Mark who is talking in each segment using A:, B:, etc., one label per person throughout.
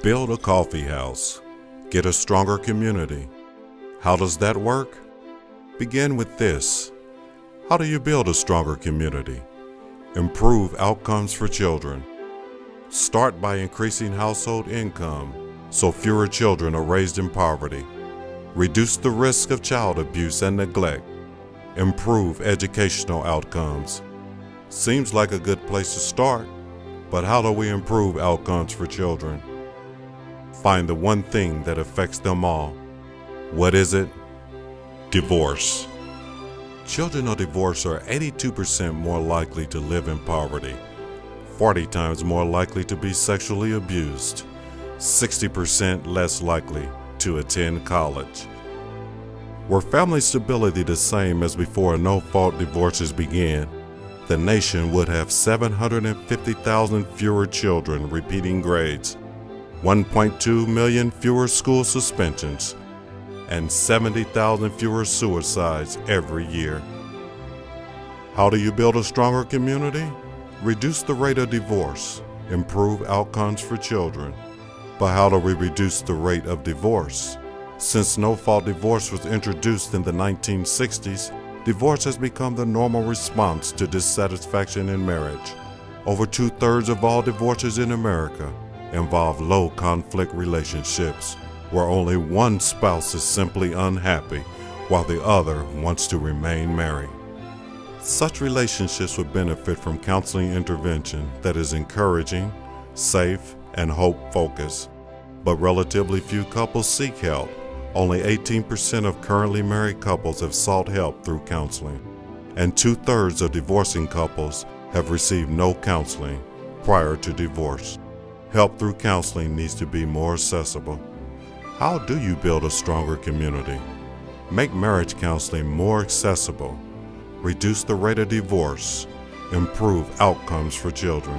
A: Build a coffee house. Get a stronger community. How does that work? Begin with this. How do you build a stronger community? Improve outcomes for children. Start by increasing household income so fewer children are raised in poverty. Reduce the risk of child abuse and neglect. Improve educational outcomes. Seems like a good place to start, but how do we improve outcomes for children? Find the one thing that affects them all. What is it? Divorce. Children of divorce are 82% more likely to live in poverty, 40 times more likely to be sexually abused, 60% less likely to attend college. Were family stability the same as before no-fault divorces began, the nation would have 750,000 fewer children repeating grades, 1.2 million fewer school suspensions, and 70,000 fewer suicides every year. How do you build a stronger community? Reduce the rate of divorce, improve outcomes for children. But how do we reduce the rate of divorce? Since no-fault divorce was introduced in the 1960s, divorce has become the normal response to dissatisfaction in marriage. Over 2/3 of all divorces in America involve low-conflict relationships, where only one spouse is simply unhappy while the other wants to remain married. Such relationships would benefit from counseling intervention that is encouraging, safe, and hope-focused. But relatively few couples seek help. Only 18% of currently married couples have sought help through counseling, and 2/3 of divorcing couples have received no counseling prior to divorce. Help through counseling needs to be more accessible. How do you build a stronger community? Make marriage counseling more accessible. Reduce the rate of divorce. Improve outcomes for children.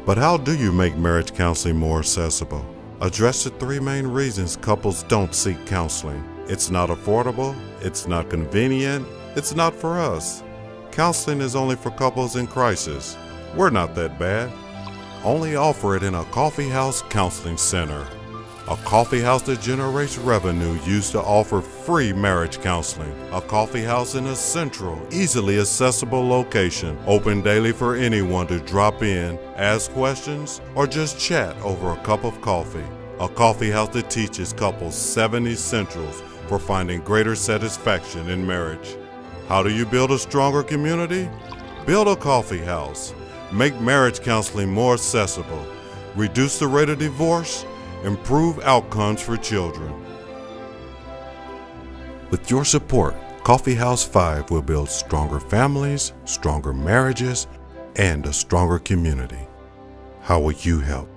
A: But how do you make marriage counseling more accessible? Address the 3 main reasons couples don't seek counseling. It's not affordable, it's not convenient, it's not for us. Counseling is only for couples in crisis. We're not that bad. Only offer it in a coffee house counseling center. A coffee house that generates revenue used to offer free marriage counseling. A coffee house in a central, easily accessible location, open daily for anyone to drop in, ask questions, or just chat over a cup of coffee. A coffee house that teaches couples 7 essentials for finding greater satisfaction in marriage. How do you build a stronger community? Build a coffee house. Make marriage counseling more accessible. Reduce the rate of divorce. Improve outcomes for children. With your support, Coffee House 5 will build stronger families, stronger marriages, and a stronger community. How will you help?